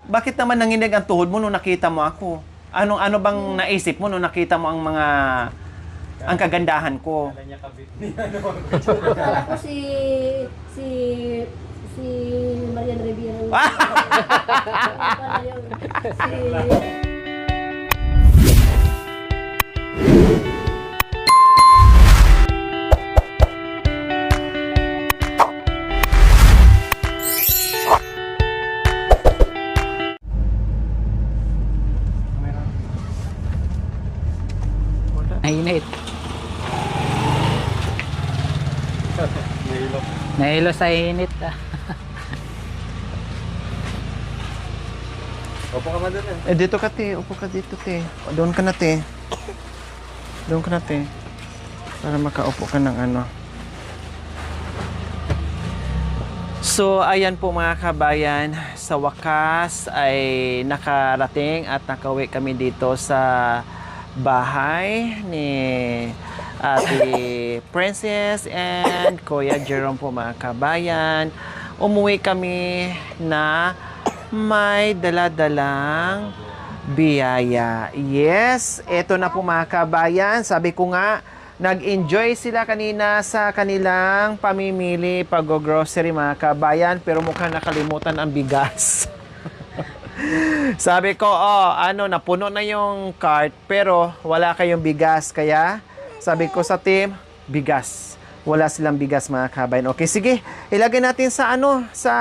Bakit naman nanginig ang tuhod mo nung nakita mo ako? Ano bang naisip mo nung nakita mo ang kagandahan ko? Kala niya kabit. Akala ko si Marian Rivera. Pala yun. Nainit. Nahilo. Nahilo sa init. Opo ka man doon eh. Dito ka, te. Upo ka dito, te. Doon ka na, te. Doon ka na, te. Para makaupo ka ng ano. So, ayan po mga kabayan. Sa wakas ay nakarating at nakauwi kami dito sa bahay ni Ate Princess and Kuya Jerome po mga kabayan. Umuwi kami na may dala-dalang biyaya. Yes, eto na po mga kabayan. Sabi ko nga, nag-enjoy sila kanina sa kanilang pamimili pag-grocery mga kabayan, pero mukhang nakalimutan ang bigas. Sabi ko, napuno na yung cart, pero wala kayong bigas. Kaya, sabi ko sa team, bigas. Wala silang bigas mga kabayan. Okay, sige. Ilagay natin sa sa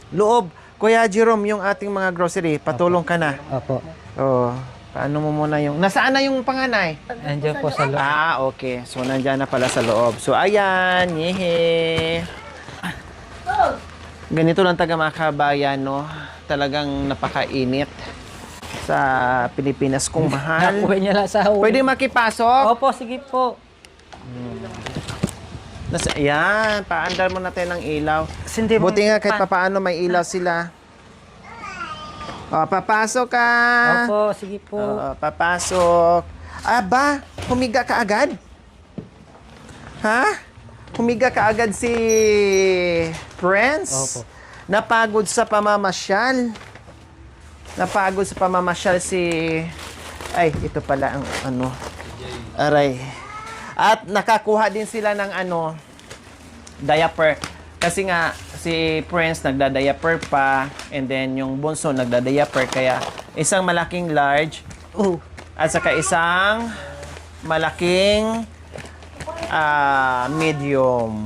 loob. Kuya Jerome, yung ating mga grocery, patulong ka na. Opo. Oh, paano mo muna yung... Nasaan na yung panganay? Andiyan po sa loob. Okay. So, nandyan na pala sa loob. So, ayan. Yehe. Ganito lang taga mga kabayan, no? Talagang napakainit sa Pilipinas kung mahal. Nakuha niya lang sa huli. Pwede makipasok? Opo, sige po. Ayan, paandar mo natin ng ilaw. Hindi mo- Buti nga kahit papaano may ilaw sila. Papasok ka. Opo, sige po. Papasok. Aba, humiga ka agad? Ha? Humiga ka agad si Prince? Opo. Napagod sa pamamasyal. Napagod sa pamamasyal si... Ay, ito pala ang aray. At nakakuha din sila ng diaper. Kasi nga, si Prince nagda-diaper pa, and then yung bunso nagda-diaper, kaya isang malaking large, at saka isang malaking medium.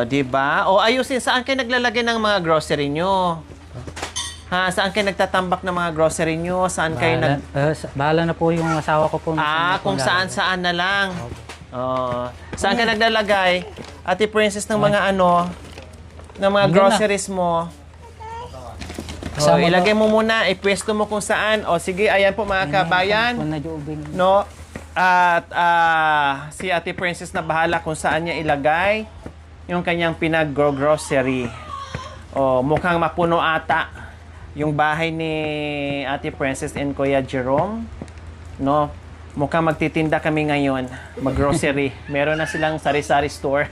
Di ba? Ayusin, saan kayo naglalagay ng mga grocery nyo? Ha, saan kayo nagtatambak ng mga grocery nyo? Saan kayo Bahala na po yung asawa ko po. kung saan-saan na lang. Saan ka naglalagay? Ate Princess ng mga ng mga Hindi groceries mo. Ilagay mo muna, ipwesto mo kung saan. Sige, ayan po mga kabayan. No? At si Ate Princess na bahala kung saan niya ilagay yung kanyang pinag-grocery. Mukhang mapuno ata yung bahay ni Ate Princess and Kuya Jerome. No? Mukhang magtitinda kami ngayon, mag-grocery. Meron na silang sari-sari store.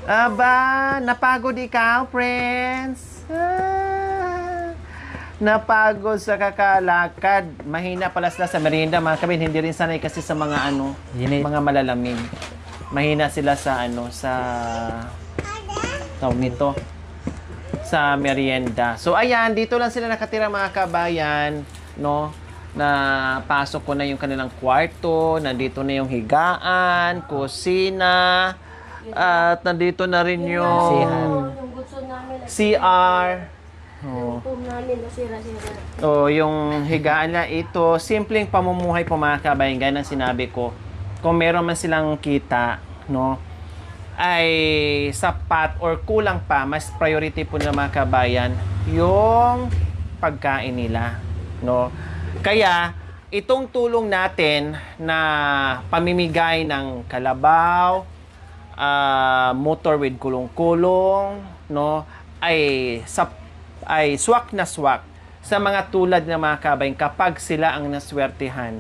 Aba, napagod ikaw, Prince? Napagod sa kakalakad. Mahina pala sila sa merienda, mga kabin. Hindi rin sanay kasi sa mga mga malalamig. Mahina sila sa sa tawag nito, sa merienda. So ayan, dito lang sila nakatira mga kabayan, no? Na pasok ko na yung kanilang kwarto, nandito na yung higaan, kusina, at nandito na rin yung CR. Yung higaan na ito, simpleng pamumuhay po mga kabayan, gaya ng sinabi ko. Kung meron man silang kita, no, ay sapat or kulang pa, mas priority po ng mga kabayan yung pagkain nila, no. Kaya itong tulong natin na pamimigay ng kalabaw, motor with kulong-kulong, no, ay swak na swak sa mga tulad ng mga kabayan kapag sila ang naswertihan,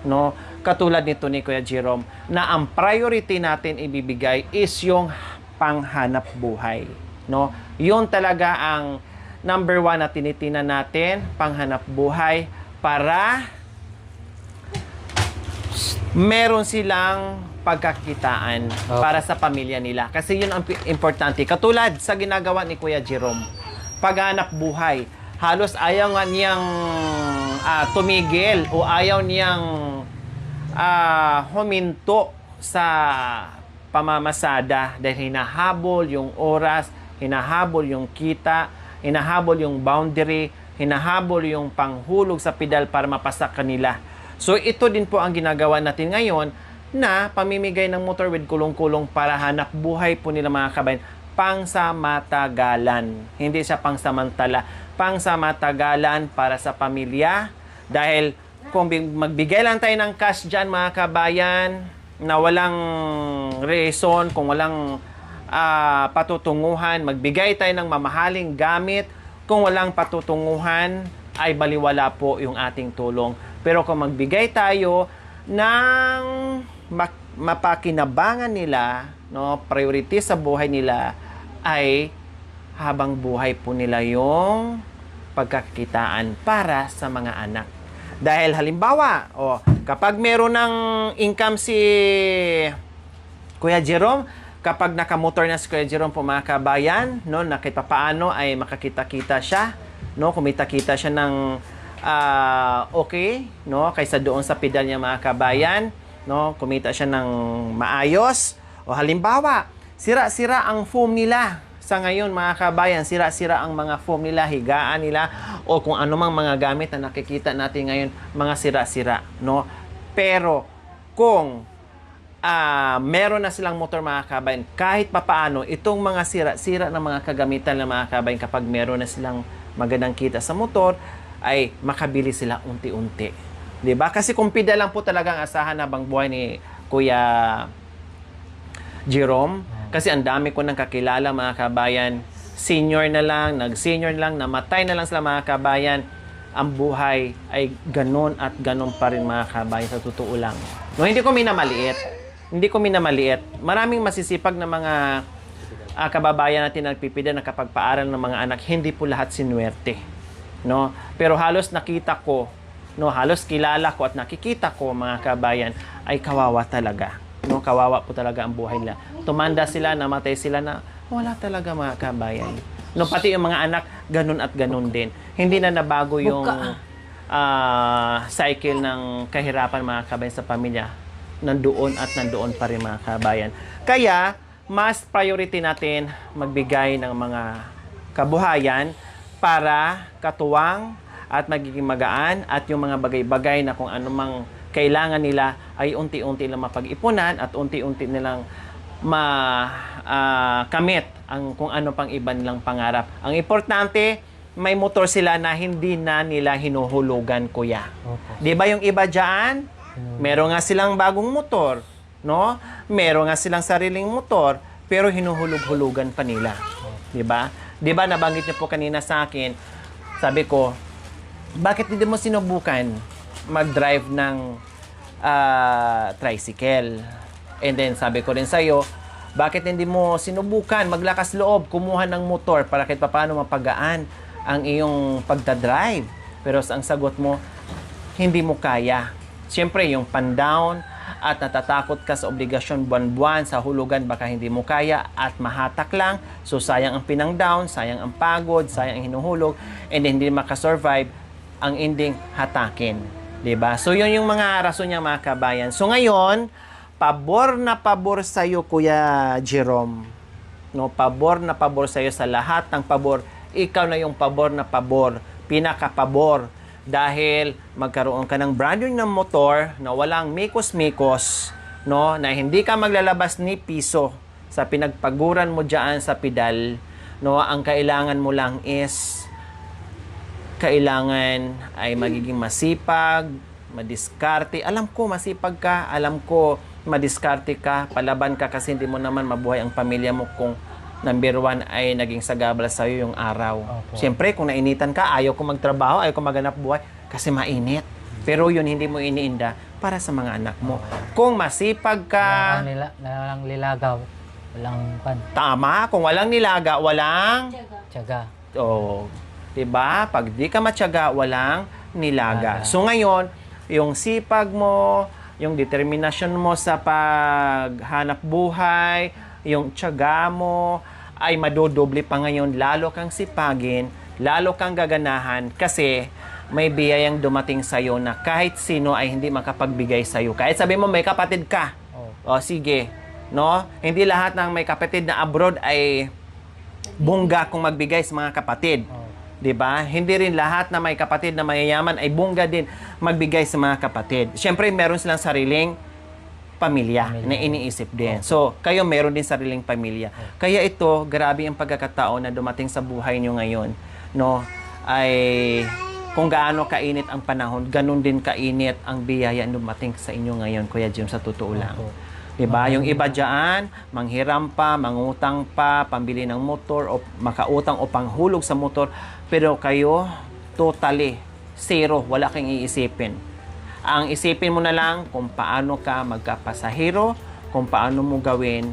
no. Katulad nito ni Kuya Jerome, na ang priority natin ibibigay is yung panghanap buhay, no? Yun talaga ang number 1 na tinitinan natin, panghanap buhay, para meron silang pagkakitaan Okay. para sa pamilya nila. Kasi yun ang importante. Katulad sa ginagawa ni Kuya Jerome, paghanap buhay. Halos ayaw nga niyang tumigil o ayaw niyang huminto sa pamamasada dahil hinahabol yung oras, hinahabol yung kita, hinahabol yung boundary, hinahabol yung panghulog sa pedal para mapasa kanila. So ito din po ang ginagawa natin ngayon na pamimigay ng motor with kulong-kulong para hanap buhay po nila mga kabayan pangsamatagalan. Hindi siya pangsamantala. Pangsamatagalan para sa pamilya dahil kung magbigay lang tayo ng cash dyan mga kabayan na walang reason, kung walang patutunguhan, magbigay tayo ng mamahaling gamit, kung walang patutunguhan ay baliwala po yung ating tulong. Pero kung magbigay tayo ng mapakinabangan nila, no, priority sa buhay nila ay habang buhay po nila yung pagkakitaan para sa mga anak. Dahil halimbawa, kapag meron ng income si Kuya Jerome, kapag nakamotor na si Kuya Jerome po mga kabayan, no, na kahit paano ay makakita-kita siya, no, kumita-kita siya ng okay, no, kaysa doon sa pedal niya mga kabayan, no, kumita siya ng maayos. O halimbawa, sira-sira ang foam nila. Sa ngayon mga kabayan, sira-sira ang mga foam nila, higaan nila, o kung anumang mga gamit na nakikita natin ngayon, mga sira-sira, no? Pero kung meron na silang motor mga kabayan, kahit papaano, itong mga sira-sira na mga kagamitan ng mga kabayan, kapag meron na silang magandang kita sa motor, ay makabili sila unti-unti. Diba? Kasi kung pedal lang po talagang asahan habang buhay ni Kuya Jerome, kasi ang dami ko nang kakilala mga kabayan, senior na lang, nag-senior na lang, namatay na lang sila mga kabayan, ang buhay ay ganon at ganon pa rin mga kabayan, sa totoo lang. No, hindi ko minamaliit. Hindi ko minamaliit. Maraming masisipag na mga kababayan natin na nagpipida na kapag paaral ng mga anak, hindi po lahat sinuwerte. No? Pero halos nakita ko, no, halos kilala ko at nakikita ko mga kabayan ay kawawa talaga. No, kawawa po talaga ang buhay nila. Tumanda sila, namatay sila na wala talaga mga kabayan. No, pati yung mga anak, ganun at ganun din. Hindi na nabago yung cycle ng kahirapan mga kabayan sa pamilya. Nandoon at nandoon pa rin mga kabayan. Kaya, mas priority natin magbigay ng mga kabuhayan para katuwang at magiging magaan at yung mga bagay-bagay na kung anumang kailangan nila ay unti-unti lang mapag-ipunan at unti-unti nilang kamit ang kung ano pang iba nilang pangarap. Ang importante, may motor sila na hindi na nila hinuhulugan, kuya. Okay. Di ba yung iba dyan? Meron nga silang bagong motor, no? Meron nga silang sariling motor, pero hinuhulog-hulugan pa nila. Di ba? Di ba nabanggit niyo po kanina sa akin, sabi ko, bakit hindi mo sinubukan mag-drive ng tricycle? And then sabi ko rin sa'yo, bakit hindi mo sinubukan maglakas loob, kumuha ng motor para kahit paano mapagaan ang iyong pagdadrive? Pero ang sagot mo, hindi mo kaya. Siyempre, yung pan-down at natatakot ka sa obligasyon buwan-buwan sa hulugan, baka hindi mo kaya at mahatak lang. So, sayang ang pinang-down, sayang ang pagod, sayang ang hinuhulog, and then hindi makasurvive, ang ending hatakin. Diba? So, yun yung mga rason niya mga kabayan. So, ngayon, pabor na pabor sa'yo, Kuya Jerome. No, pabor na pabor sa'yo sa lahat ng pabor. Ikaw na yung pabor na pabor. Pinaka-pabor. Dahil magkaroon ka ng brand new ng motor na walang mikos-mikos, no, na hindi ka maglalabas ni piso sa pinagpaguran mo dyan sa pedal, no, ang kailangan mo lang is kailangan ay magiging masipag, madiskarte. Alam ko masipag ka, alam ko madiskarte ka, palaban ka kasi hindi mo naman mabuhay ang pamilya mo kung number 1 ay naging sagabal sa'yo yung araw. Opo. Siyempre, kung nainitan ka, ayaw ko magtrabaho, ayaw ko maganap buhay kasi mainit. Pero yun, hindi mo iniinda para sa mga anak mo. Kung masipag ka, Nalang lilagaw. Walang pan. Tama, kung walang nilaga, walang... Tiyaga. Oh, 'di ba? Pag di ka matyaga, walang nilaga. Nilaga. So ngayon, yung sipag mo, yung determinasyon mo sa paghanap buhay, yung tiyaga mo ay madodoble pa ngayon, lalo kang sipagin, lalo kang gaganahan kasi may biyayang dumating sa iyo na kahit sino ay hindi makapagbigay sa iyo. Kahit sabi mo may kapatid ka. O sige, no? Hindi lahat ng may kapatid na abroad ay bongga kung magbigay sa mga kapatid. 'Di ba? Hindi rin lahat na may kapatid na mayayaman ay bongga din magbigay sa mga kapatid. Siyempre, meron silang sariling pamilya na iniisip din. So, kayo meron din sariling pamilya. Kaya ito, grabe ang pagkakataon na dumating sa buhay nyo ngayon, no? Ay kung gaano kainit ang panahon, ganun din kainit ang biyaya na dumating sa inyo ngayon, Kuya Jim, sa totoo lang. Diba? Yung iba dyan, manghiram pa, mangutang pa, pambili ng motor, o makautang o panghulog sa motor. Pero kayo, totally, zero, wala kang iisipin. Ang isipin mo na lang kung paano ka magkapasahero, kung paano mo gawin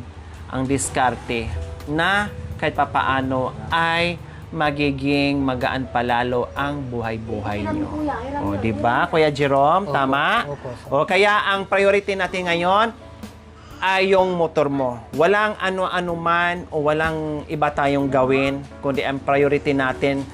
ang diskarte na kahit papaano ay magiging magaan palalo ang buhay-buhay nyo. O, diba, Kuya Jerome? Tama? O, kaya ang priority natin ngayon, ay yung motor mo. Walang ano-ano man o walang iba tayong gawin, kundi ang priority natin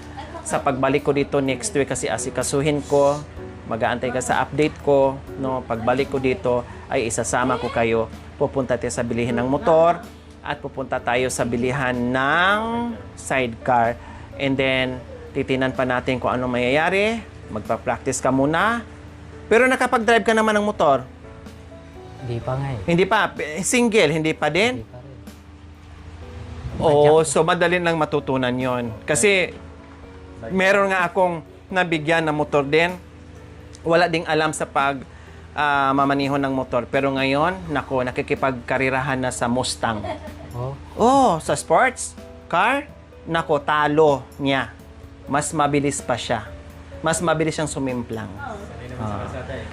sa pagbalik ko dito next week kasi asikasuhin ko, mag-aantay ka sa update ko, no? Pagbalik ko dito ay isasama ko kayo. Pupunta tayo sa bilihan ng motor at pupunta tayo sa bilihan ng sidecar. And then, titinan pa natin kung ano mayayari. Magpa-practice ka muna. Pero nakapag-drive ka naman ng motor. Hindi pa nga eh. Hindi pa. Single, hindi pa din? Hindi pa rin. Oo, so madali lang matutunan yon. Kasi meron nga akong nabigyan ng motor din. Wala ding alam sa pag mamaniho ng motor. Pero ngayon, nako, nakikipagkarirahan na sa Mustang. Oh, sa sports car, nako, talo niya. Mas mabilis pa siya. Mas mabilis siyang sumimplang.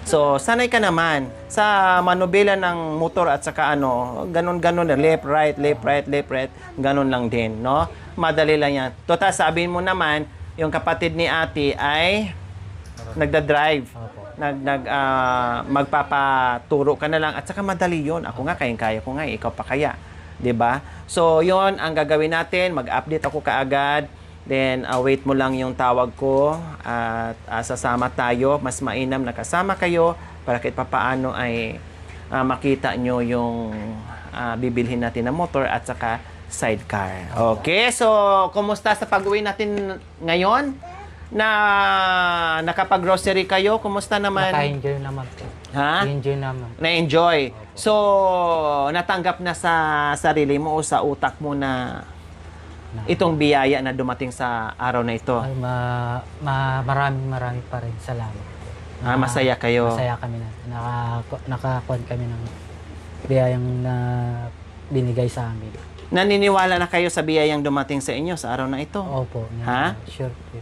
So, sanay ka naman sa manubela ng motor at saka ganun-ganun, left, right, ganun lang din, no? Madali lang yan. Total, sabihin mo naman, yung kapatid ni ate ay nagda-drive. Magpapaturo ka na lang at saka madali yun. Ako nga, kayang-kaya ko nga, ikaw pa kaya. 'Di ba? So, yon ang gagawin natin. Mag-update ako kaagad. Then, wait mo lang yung tawag ko at sasama tayo. Mas mainam na kasama kayo para kahit papaano ay makita nyo yung bibilhin natin na motor at saka sidecar. Okay, so kumusta sa pag-uwi natin ngayon? Na nakapag-grocery kayo? Kumusta naman? Naka-enjoy naman po. Ha? Enjoy naman. Na-enjoy. So, natanggap na sa sarili mo o sa utak mo na itong biyaya na dumating sa araw na ito? Ay, maraming pa rin salamat. Masaya kayo? Masaya kami na. Nakakuha kami ng biyayang na binigay sa amin. Naniniwala na kayo sa biyayang dumating sa inyo sa araw na ito? Opo. Ha? Sure po.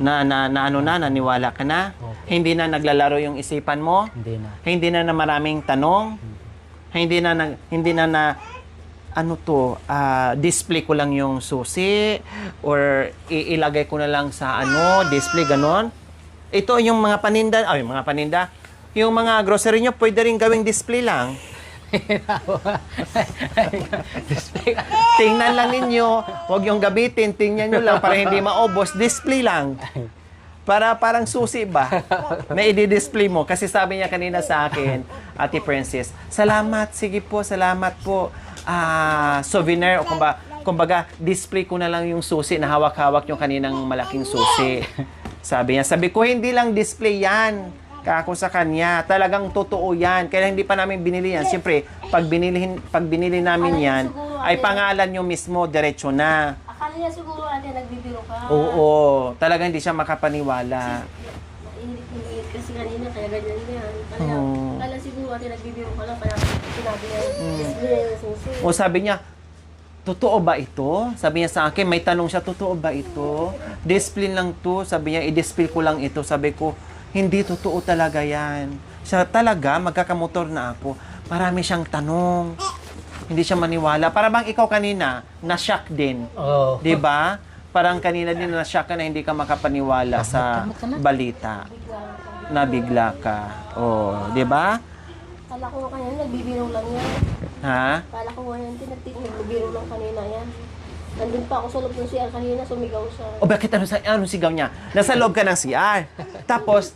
Naniwala ka na? Opo. Hindi na naglalaro yung isipan mo? Hindi na. Hindi na maraming tanong? Hindi na display ko lang yung susi or ilagay ko na lang sa display, ganon. Ito yung mga paninda, yung mga grocery nyo, pwede rin gawing display lang. Tingnan lang ninyo, huwag yung gabitin, tingnan nyo lang para hindi maubos, display lang. Parang susi ba? Na i-display mo. Kasi sabi niya kanina sa akin, Ate Princess, salamat, sige po, salamat po. Souvenir o kumbaga display ko na lang yung susi na hawak-hawak yung kaninang malaking susi. Sabi ko hindi lang display yan kako sa kanya, talagang totoo yan, kaya hindi pa namin binili yan. Siyempre, pag binili namin yan ay pangalan nyo mismo, diretso na. Akala niya siguro ate nagbibiro ka. Oo, talagang hindi siya makapaniwala. Init kasi kanina, kaya ganyan yan. Akala siguro ate nagbibiro ka lang, kaya sinabi niya, display na yung susi. O sabi niya, totoo ba ito? Sabi niya sa akin, may tanong siya, totoo ba ito? Display lang to. Sabi niya, i-display ko lang ito. Sabi ko, hindi totoo talaga yan. Siya talaga, magkakamotor na ako. Marami siyang tanong. Hindi siya maniwala. Para bang ikaw kanina, na-shock din. Oo. 'Di ba? Parang kanina din na-shock ka na hindi ka makapaniwala sa balita. Nabigla ka. Oh, 'di ba? Kala ko kanya nagbibiro lang yan. Ha? Kala ko ngayon, nagbibiro lang kanina yan. Nandun pa ako sa loob ng CR kanina, sumigaw siya. O bakit anong sigaw niya? Nasa loob ka ng CR. Tapos,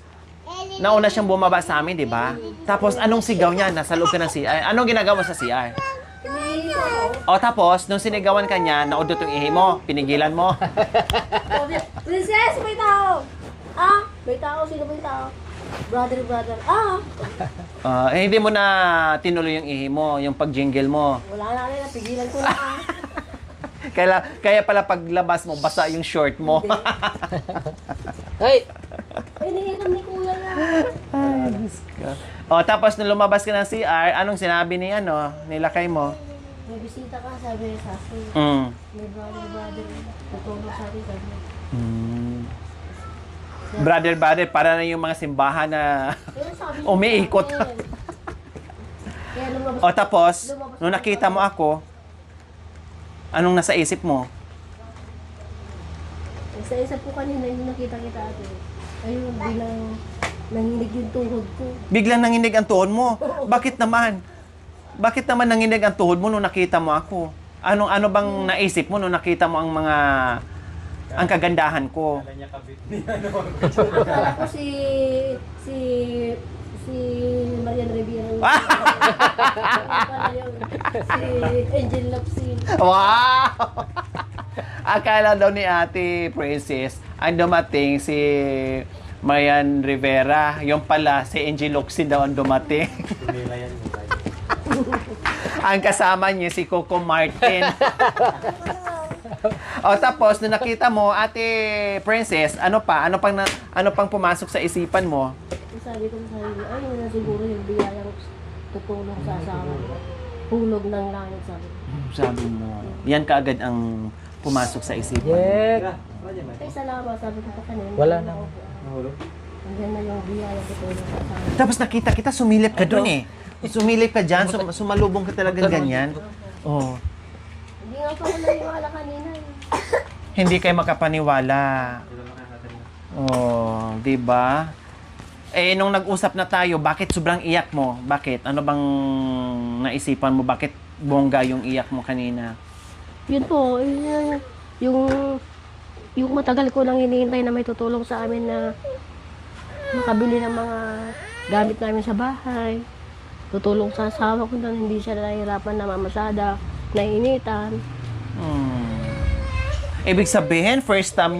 nauna siyang bumaba sa amin, di ba? Tapos, anong sigaw niya? Nasa loob ka ng CR. Anong ginagawa mo sa CR? Hindi ako. O tapos, nung sinigawan ka niya, naudot yung ihi mo, pinigilan mo. Sabi niya, Princess, may tao! Ah, may tao. Sino may tao? Brother. Ah! Hindi mo na tinuloy yung ihi mo, yung pag-jingle mo. Wala na rin, napigilan ko na. Kaya pala paglabas mo, basa yung short mo. Ay! Ay, nahiram ni Kuya na. Ay, Diyos ka. O, tapos nung lumabas ka ng CR, anong sinabi ni nilakay mo? May bisita ka, sabi ni Sassy. Mm. May brother. Tutulong sa atin, sabi niya. Brother, para na yung mga simbahan na Pero sabi niya, umiikot. Kaya lumabas. O tapos, nung nakita mo ako, anong nasa isip mo? Sa isa po kanina, yung nakita kita ate. Ayun, bilang nanginig yung tuhod ko. Biglang nanginig ang tuhod mo. Bakit naman? Bakit naman nanginig ang tuhod mo nung nakita mo ako? Ano bang naisip mo nung nakita mo ang kagandahan ko? Akala ko si Marian Rivera. Pala yun. Si Angel Lopsin. Wow! Akala daw ni Ate Princess, ang dumating si Marian Rivera. Yung pala, si Angel Locsin daw ang dumating. Ang kasama niya si Coco Martin. O tapos, nung nakita mo, Ate Princess, ano pang pumasok sa isipan mo? Sabi ko sa sarili, ay, yun na siguro yung biyayang tutulong sa asawa ko. Hulog ng langit, sabi ko. Sabi mo, yan kaagad ang pumasok sa isipan mo. Yeah. Ay, salamat, sabi ko pa kanina. Wala na. Hanggang na yung biyayang tutulong sa asawa ko. Tapos nakita kita, sumilip ka dun eh. Sumilip ka dyan, sumalubong ka talagang ganyan. Oh. Hindi nga ako naniwala kanina. Hindi kayo makapaniwala. Oh, 'di ba? Eh nung nag-usap na tayo, bakit sobrang iyak mo? Bakit? Ano bang naisipan mo? Bakit bongga yung iyak mo kanina? Yun po, yung matagal ko nang hinihintay na may tutulong sa amin na makabili ng mga gamit namin sa bahay. Tutulong sa asawa ko na hindi siya nahihirapan na mamasada, nainitan. Ibig sabihin, first time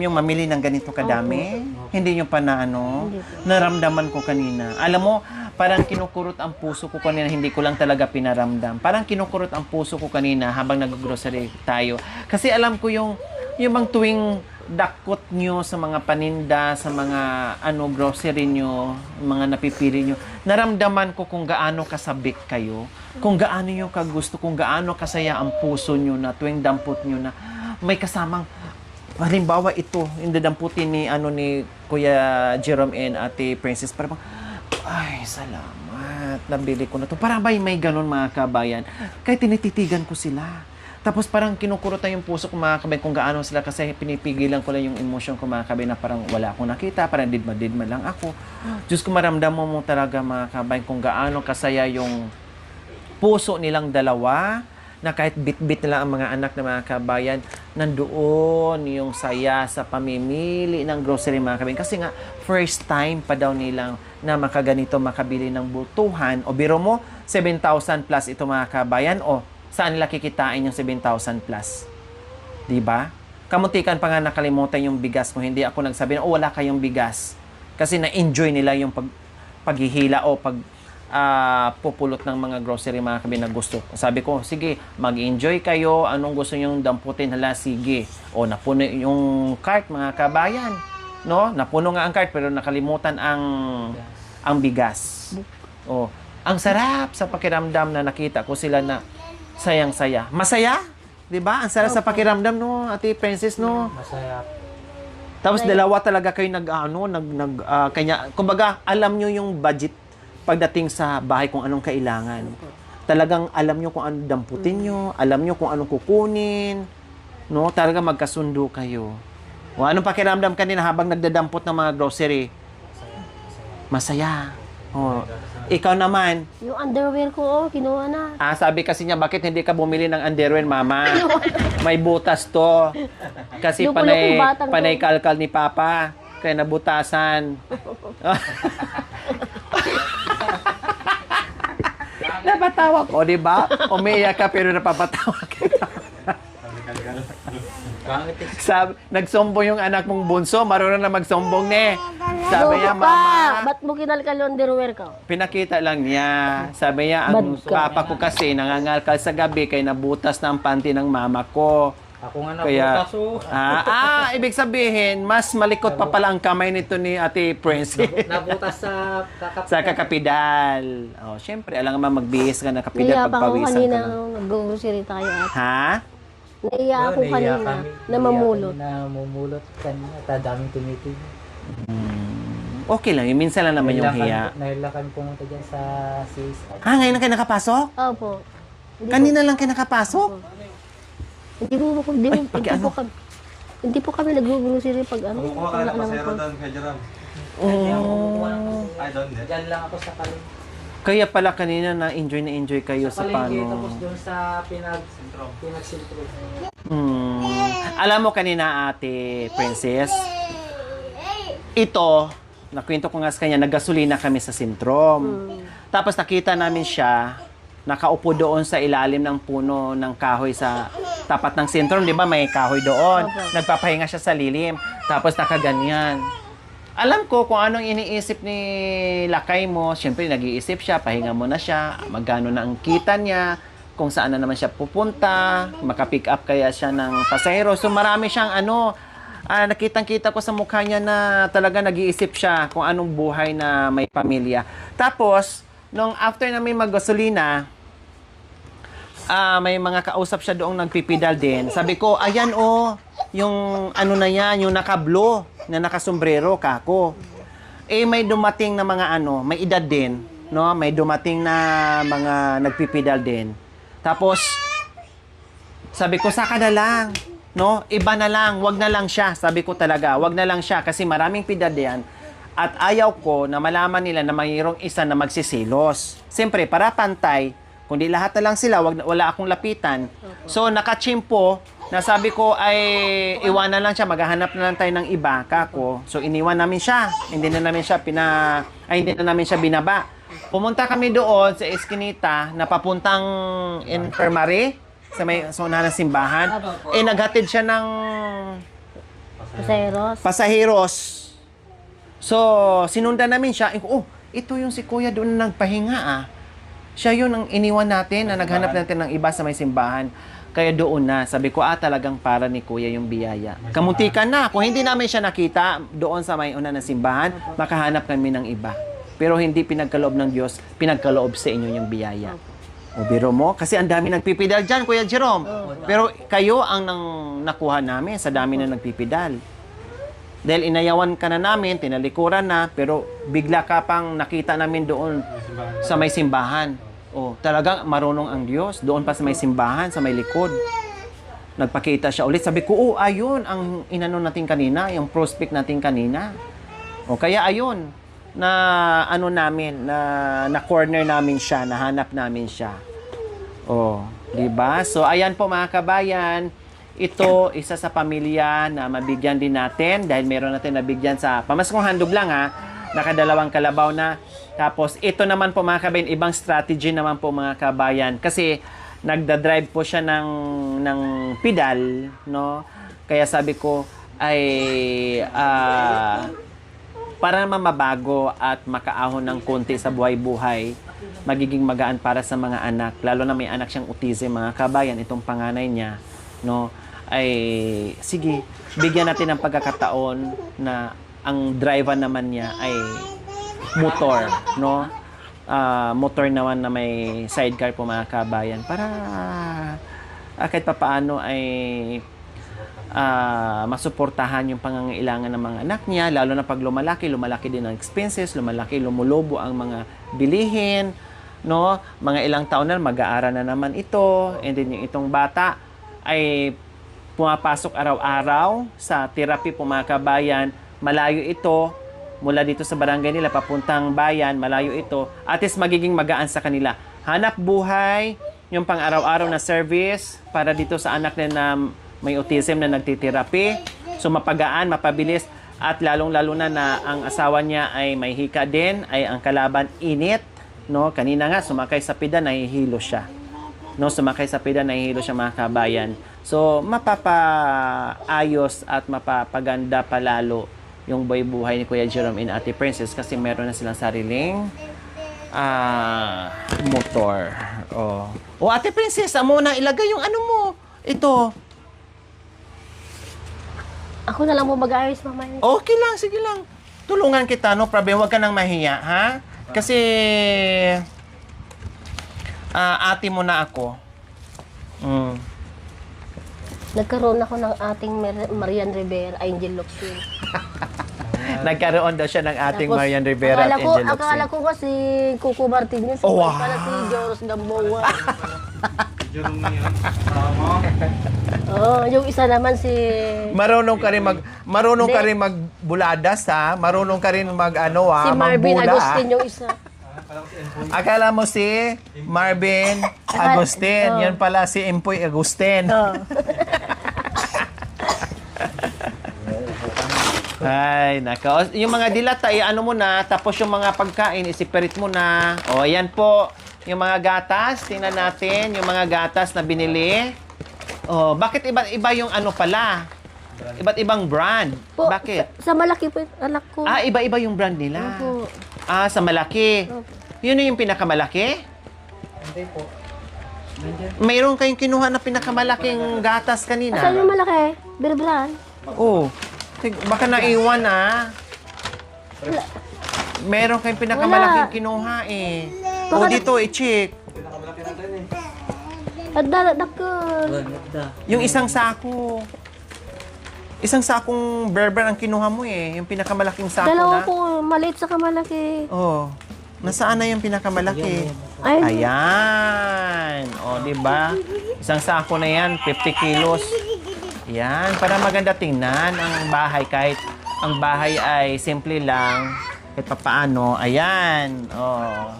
yung mamili ng ganito kadami? Hindi nyo pa na Hindi po. naramdaman ko kanina. Alam mo, parang kinukurot ang puso ko kanina, hindi ko lang talaga pinaramdam. Parang kinukurot ang puso ko kanina habang nag-grocery tayo. Kasi alam ko yung bang tuwing dakot nyo sa mga paninda, sa mga grocery nyo, mga napipili nyo, naramdaman ko kung gaano kasabik kayo, kung gaano nyo kagusto, kung gaano kasaya ang puso nyo na tuwing dampot nyo na may kasamang, halimbawa ito, hindi damputin ni Kuya Jerome and Ate Princess, parang, ay, salamat, nabili ko na to. Parang may ganun mga kabayan. Kahit tinititigan ko sila. Tapos parang kinukurutan yung puso ko mga kabayan kung gaano sila kasi pinipigilan ko lang yung emotion ko mga kabayan na parang wala akong nakita, parang didma lang ako. Diyos ko, maramdaman mo talaga mga kabayan kung gaano kasaya yung puso nilang dalawa na kahit bit-bit na lang ang mga anak na mga kabayan, nandoon yung saya sa pamimili ng grocery mga kabayan. Kasi nga, first time pa daw nilang na makaganito, makabili ng butuhan. O biro mo, 7,000 plus ito mga kabayan. O saan nila kikitain yung 7,000 plus? Diba? Kamuntikan pa nga nakalimutan yung bigas mo. Hindi ako nagsabi na, wala kayong bigas. Kasi na-enjoy nila yung paghihila o pupulot ng mga grocery mga kabayan na gusto. Sabi ko, sige, mag-enjoy kayo. Anong gusto nyong damputin? Hala, sige. O napuno yung cart mga kabayan. No? Napuno nga ang cart pero nakalimutan ang bigas. O, ang sarap sa pakiramdam na nakita ko sila na sayang-saya. Masaya? 'Di ba? Ang sarap sa pakiramdam no, Ate Princess no. Masaya. Tapos dalawa talaga kayo kanya kumbaga alam nyo yung budget pagdating sa bahay kung anong kailangan. talagang alam nyo kung ano damputin nyo, alam nyo kung anong kukunin, no? Talaga magkasundo kayo. O anong pakiramdam kanina habang nagdadampot ng mga grocery? Masaya. O, ikaw naman, Yung underwear ko, kinuha na. sabi kasi niya, bakit hindi ka bumili ng underwear, mama? May butas to. Kasi Yung kulong batang to. panay kalkal ni Papa. Kaya nabutasan. Napatawa ko, di ba? Umiiyak ka pero napapatawa ka. Nagsombong yung anak mong bunso, marunong na magsombong ne. Sabi niya, Loko ka! mama, Ba't mo kinalkal yung underwear ko? pinakita lang niya. Sabi niya, ang Bad ka. papa ko kasi nangangalkal sa gabi kaya nabutas na ang panty ng mama ko. Ako nga Kaya, nabutas oh. ibig sabihin, mas malikot pa pala ang kamay nito ni Ate Prince Nabutas sa kakap. sa kakapidal. Oh, syempre, alam nga magbihis ka na kapidal Naiya pa ako pagpawisan kanina ka na. nung nag-grocery tayo at Ha? naiya ako kanina na mamulot. Namumulot kanina. Daming tumitig. Okay lang, yun. Minsan lang naman yung hiya. Nahilakan pumunta dyan sa CSI. Ngayon na kayo nakapasok? Opo. Kanina lang kayo nakapasok? Hindi po kami nag-grocery pag ano. Kumukuha ka na pasero doon kay Jerome. Ay, doon din. Diyan lang ako sa palengke. Kaya pala kanina na-enjoy kayo sa Palengke, paano. tapos doon sa pinag-sintro. Alam mo kanina, Ate Princess, ito, nakwento ko nga sa kanya, naggasolina kami sa Sintrom. Tapos nakita namin siya, nakaupo doon sa ilalim ng puno ng kahoy sa tapat ng Sintrom. Di ba may kahoy doon? Nagpapahinga siya sa lilim. Tapos nakaganyan. Alam ko kung anong iniisip ni lakay mo. Siyempre, nag-iisip siya, pahinga mo na siya, magkano na ang kita niya, kung saan na naman siya pupunta, makapick up kaya siya ng pasahero. So marami siyang nakitang-kita ko sa mukha niya na talaga nag-iisip siya kung anong buhay na may pamilya. Tapos, nung after namin mag-gasolina, may mga kausap siya doong nagpipidal din. Sabi ko, ayan yung ano na yan, yung naka-blue, na nakasombrero, kako. May dumating na mga may edad din, no? May dumating na mga nagpipidal din. Tapos, sabi ko, saka na lang, no? Iba na lang, wag na lang siya. Sabi ko talaga, wag na lang siya kasi maraming pidal yan. At ayaw ko na malaman nila na mayroong isa na magsisilos. Siyempre, para pantay, kundi lahat na lang sila, wala akong lapitan. So, nakachimpo, na sabi ko ay iwanan lang siya, maghahanap na lang tayo ng iba, kako. So, iniwan namin siya. Hindi na namin siya binaba. Pumunta kami doon sa Eskinita na papuntang infirmary sa unahan ng simbahan. Naghatid siya ng pasaheros. So, sinundan namin siya. Ito yung si Kuya doon na nagpahinga Siya yun ang iniwan natin na naghanap natin ng iba sa may simbahan. Kaya doon na, sabi ko, talagang para ni Kuya yung biyaya. Kamuntikan na. Kung hindi namin siya nakita doon sa may una ng simbahan, makahanap kami ng iba. Pero hindi pinagkaloob ng Diyos, pinagkaloob sa inyo yung biyaya. O biro mo, kasi ang dami nagpipidal dyan, Kuya Jerome. Pero kayo ang nakuha namin sa dami na nagpipidal. Dahil inayawan ka na namin, tinalikuran na, pero bigla ka pang nakita namin doon sa may simbahan. Talagang marunong ang Diyos. Doon pa sa may simbahan, sa may likod. Nagpakita siya ulit. Sabi ko, ayun ang inano natin kanina, yung prospect natin kanina. Kaya ayun, na corner namin siya, nahanap namin siya. Diba? So, ayan po mga kabayan, ito, isa sa pamilya na mabigyan din natin dahil meron natin nabigyan sa pamaskong handog lang nakadalawang kalabaw na. Tapos, ito naman po mga kabayan, ibang strategy naman po mga kabayan. Kasi, nagda-drive po siya ng pedal, no? Kaya sabi ko, para naman mabago at makaahon ng konti sa buhay-buhay, magiging magaan para sa mga anak. Lalo na may anak siyang autism, mga kabayan, itong panganay niya, no? Sige, bigyan natin ng pagkakataon na ang driver naman niya ay motor, no? Motor naman na may sidecar po mga kabayan para kahit papaano ay masuportahan yung pangangailangan ng mga anak niya, lalo na pag lumalaki din ang expenses, lumulubo ang mga bilihin, no? Mga ilang taon na mag-aaral na naman ito. And then yung itong bata ay pumapasok araw-araw sa therapy po mga kabayan. Malayo ito mula dito sa barangay nila papuntang bayan, malayo ito. At least magiging magaan sa kanila. Hanap buhay, yung pang araw-araw na service para dito sa anak na may autism na nagtitherapy. So mapagaan, mapabilis at lalong-lalo na ang asawa niya ay may hika din, ay ang kalaban init, no? Kanina nga sumakay sa pida, nahihilo siya. No, sumakay sa pida, nahihilo siya mga kabayan. So mapapaayos at mapapaganda palalo yung buhay ni Kuya Jerome and Ate Princess kasi meron na silang sariling motor. O Ate Princess, muna ilagay yung ano mo. Ito. Ako na lang po mag-ayos, mama. Okay lang, sige lang. Tulungan kita, no problem. Huwag ka nang mahiya, ha? Kasi ate mo na ako. Nagkaroon ako ng ating Marian Rivera, Angel Locsin. Nagkaroon daw siya ng ating Tapos, Marian Rivera at Angel Locsin. Akala ko kasi Coco Martinez. Oh, wow. Pala si Joros Gamboa. Jerome na yun. Tama. Yung isa naman si... Marunong ka rin magbuladas, ha? Marunong ka rin si Marvin magbula. Agustin yung isa. Akala mo si Marvin Agustin. Yan pala si Empoy Agustin. Ay, naka. Yung mga dilata, ano mo na, tapos yung mga pagkain, isipirit mo na. O, ayan po. Yung mga gatas, tingnan natin. Yung mga gatas na binili. O, bakit iba yung ano pala? Iba't ibang brand. Po, Bakit? Sa malaki po yung anak ko. Iba-iba yung brand nila. Opo. Sa malaki. Opo. Yun yung pinakamalaki? Hindi po. Nandiyan. Mayroon kayong kinuha na pinakamalaking gatas kanina. Saan yung malaki? Berbran? Oh. Baka naiwan Meron kayong pinakamalaking kinuha O dito, i-check. At dakol. Yung isang sako. Isang sakong berber ang kinuha mo Yung pinakamalaking sako Dalawa na. po, maliit sa kamalaki. Oh. Nasaan na yung pinakamalaki? Ay, Ayan. O, di ba? Isang sako na yan, 50 kilos. Yan, para maganda tingnan ang bahay kahit ang bahay ay simple lang. Kahit papaano, ayan. Oh.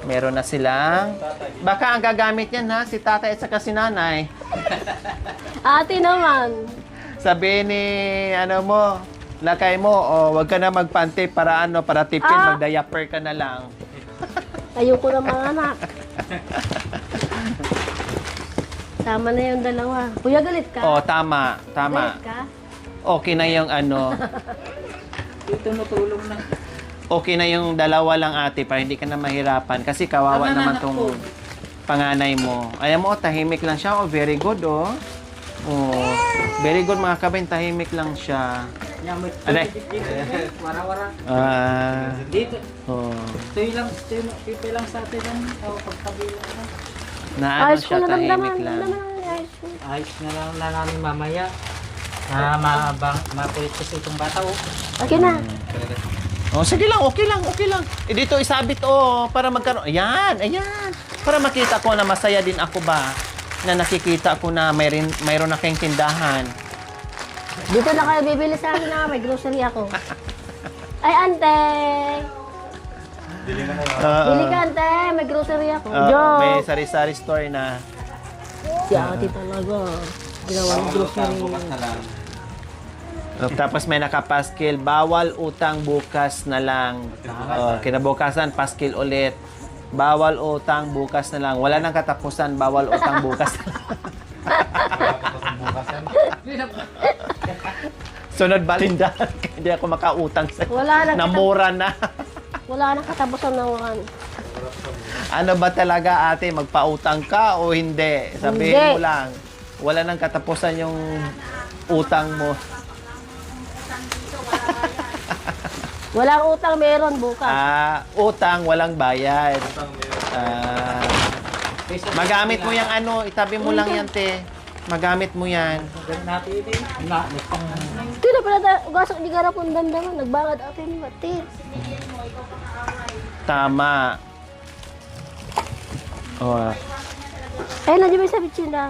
Meron na silang. Baka ang gagamit yan ha, si tatay at saka si nanay. ate naman. Sabi ni lakay mo, wag ka na magpante para para tipid, mag-diaper ka na lang. Ayoko na mga anak. Tama na yung dalawa. Kuya, galit ka? Tama. Galit ka? Okay na yung Tumutulong na. okay na yung dalawa lang ate para hindi ka na mahirapan kasi kawawa naman tong panganay mo. Alam mo, tahimik lang siya. Very good, very good mga kabin, tahimik lang siya. Aday. Wara-wara. Dito. Tuyo lang sa atin yan. Pagkabilang na. Ayos ko Siya, na tahimik lang. ayos ko. Ayos na lang na namin mamaya. Mapulit kasi itong bata Okay na. Sige lang, okay lang. Dito isabit, para magkaroon. Ayan. Para makita ko na masaya din ako ba, na nakikita ko na mayroon na kayong tindahan. Dito na kayo bibili sa akin na may grocery ako. Ay, ante! Bili ka, ante! May grocery ako. May sari-sari store na. Si ate talaga. Ginawa ng grocery. Tapos may nakapaskil, bawal utang bukas na lang. Kinabukasan, paskil ulit. Bawal utang bukas na lang. Wala nang katapusan, bawal utang bukas na lang. Sunod balindahan, hindi ako makautang sa Wala nang namura na. Wala nang katapusan ng Ano ba talaga ate, magpautang ka o hindi? Sabihin Hindi. mo lang. Wala nang katapusan yung utang mo. Walang utang, meron bukas. Utang, walang bayad. Magamit mo yung itabi mo lang yan, te. Magamit mo yan. Ito na pala, ugasak di garap ang damdaman. Nagbangad atin ni Matis. Tama. Oh, Eh, nandiyan ba sa bitsin na?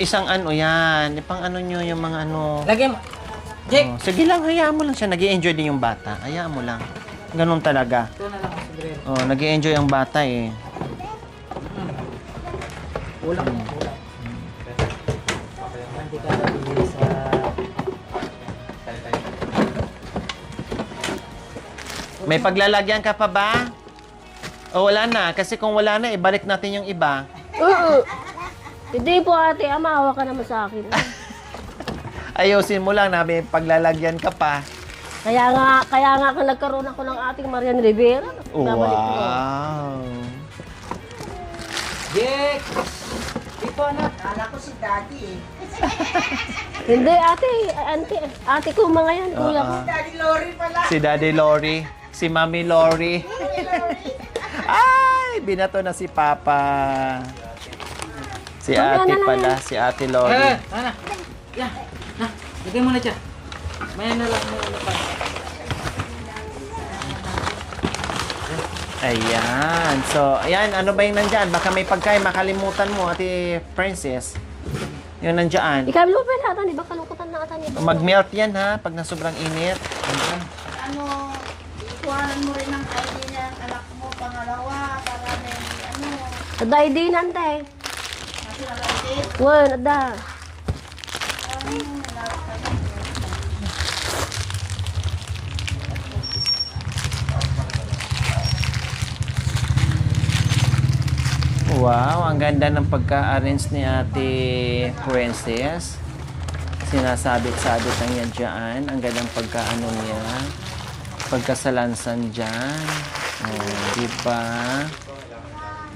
Isang ano yan. Pang ano nyo yung mga ano. Lagyan mo. Jake! Oh, sige lang, hayaan mo lang siya. Nag-i-enjoy din yung bata. Hayaan mo lang. Ganun talaga. Ito na lang sa grill. Oh, nag-i-enjoy ang bata eh. Ulam. Ulam. Hindi ka nabili sa... May paglalagyan ka pa ba? O wala na. Kasi kung wala na, ibalik natin yung iba. Oo. Hindi po ate, maawa ka naman sa akin. Ayusin mo lang na may paglalagyan ka pa. Kaya nga kung nagkaroon ako ng ating Marian Rivera, nabalik ko. Wow. Jake! Dito anak. Hindi ate ko mga yan, kuya ko. Si Daddy Lori. Si Mami Lori. Ay, binato na si Papa. Si Mamaya ate na lang pala, si ate Lori. Ana. Yan. Na. Lagyan mo na dyan. Maya na lang. Maya na pa. Ayan. So, ayan. Ano ba yung nandyan? Baka may pagkain makalimutan mo, ate Princess. Yung nandyan. Ikaw lupa na ata, di ba kalungkutan na ata niya? Mag-melt yan ha, pag na sobrang init. Ano, ikuhanan mo rin ang ID ng anak mo, pangalawa, para may ano, Aday di nante. national ID. Wan, ada. Wow, ang ganda ng pagka-arrange ni ate Princess. Sinasabit-sabit ang yan dyan. Ang gandang pagka-ano niya. Pagkasalansan dyan. Oh, diba?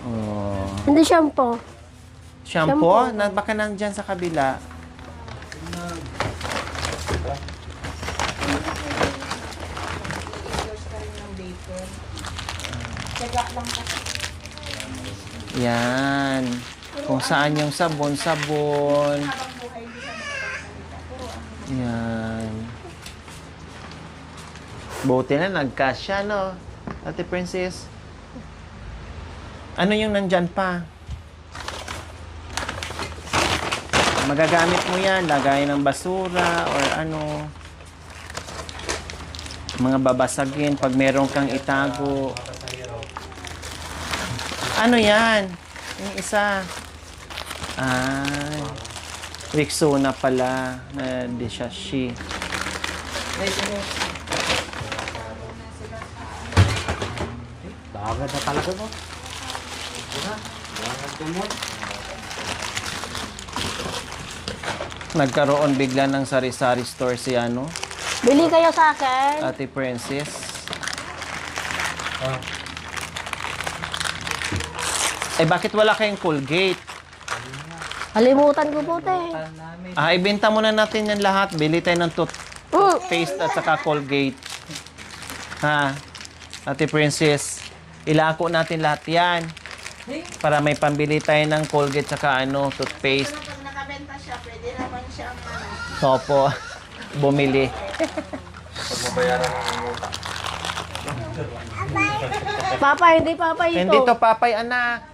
Oh. Hindi shampoo. Shampoo? Baka nandyan sa kabila. Yan. Kung saan yung sabon. Yan. Buti na nagkasya, no? Ate Princess. Ano yung nandyan pa? Magagamit mo yan. Lagay ng basura or ano. Mga babasagin pag meron kang itago. Ano yan? Yung isa. Rexona pala. Di siya she. Bagad na talaga mo. Nagkaroon bigla ng sari-sari store si ano, Bili kayo sa akin. Ate Princess. Eh, bakit wala kayong Colgate? Kalimutan ko po, te. Ibenta muna natin yan lahat. Bili tayo ng toothpaste at saka Colgate. Ha? Ate Princess, ilako natin lahat yan. Para may pambili tayo ng Colgate saka toothpaste. Pag nakabenta siya, pwede naman siyang ano, Opo, bumili. Papa, hindi papa ito. Hindi to papay, anak.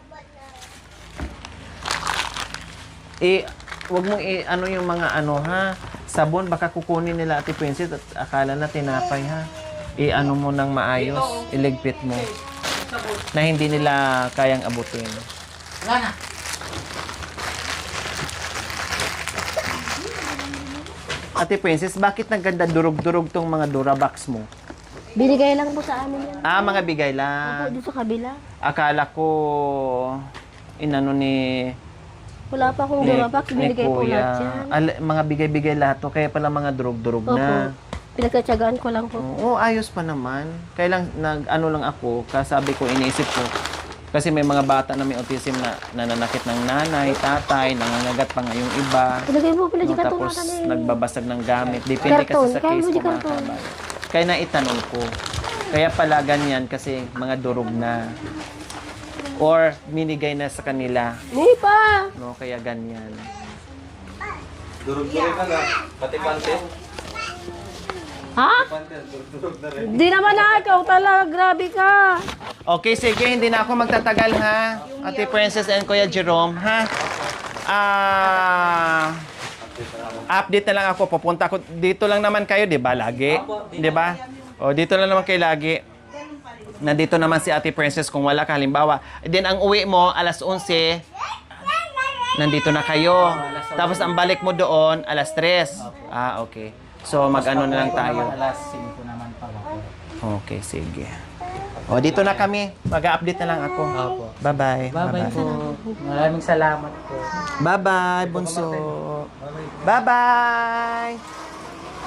Wag mong ano yung mga ha. Sabon, baka kukunin nila Ate Princess at akala na tinapay ha. Ano mo nang maayos, iligpit mo. Na hindi nila kayang abutin. Wala na. Ate Princess, bakit nagganda durog-durog tong mga Durabox mo? Binigay lang po sa amin yan. Mga bigay Opo, lang. doon sa kabila. Akala ko inano ni Wala pa akong Durabox, binigay po lahat yan. mga bigay-bigay lahat to, kaya pala mga durog-durog na. Opo. Pinagkatsagaan ko lang po. Oo, ayos pa naman. Kaya lang, lang ako, kasabi ko, iniisip ko, kasi may mga bata na may autism na nananakit ng nanay, tatay, nangangagat pa nga yung iba. Ilagay mo pala No, di ka tapos tunatan nagbabasag ng gamit. Depende Karton. kasi sa Kaya case mo ko di mga karton. kabay. Kaya naitanong ko. Kaya pala ganyan kasi mga durog na. Or minigay na sa kanila. Hindi pa. No, kaya ganyan. Durog-durog ka na. Pati pantit. Ha? Pantit, durog-durog na rin. Hindi naman na ikaw talaga. Grabe ka. Okay, sige, hindi na ako magtatagal ha. Ate Princess and Kuya Jerome, ha? Update na lang ako. Pupunta ako. Dito lang naman kayo, di ba? Lagi. Di ba? O, dito lang naman kayo lagi. Nandito naman si Ate Princess kung wala ka. Halimbawa, then ang uwi mo, alas 11, nandito na kayo. Tapos ang balik mo doon, alas 3. Okay. So, mag-ano na lang tayo. Alas 5 naman pa ako. Okay, sige. O, dito na kami. Mag-update na lang ako. Opo. Bye-bye. Bye-bye po. Maraming salamat po. Bye-bye, bunso. Bye-bye.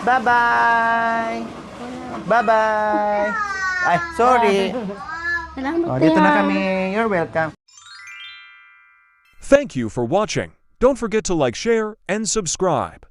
Bye-bye. Bye-bye. Ay, sorry. Salamat, O, dito na Kuya. kami. You're welcome. Thank you for watching. Don't forget to like, share, and subscribe.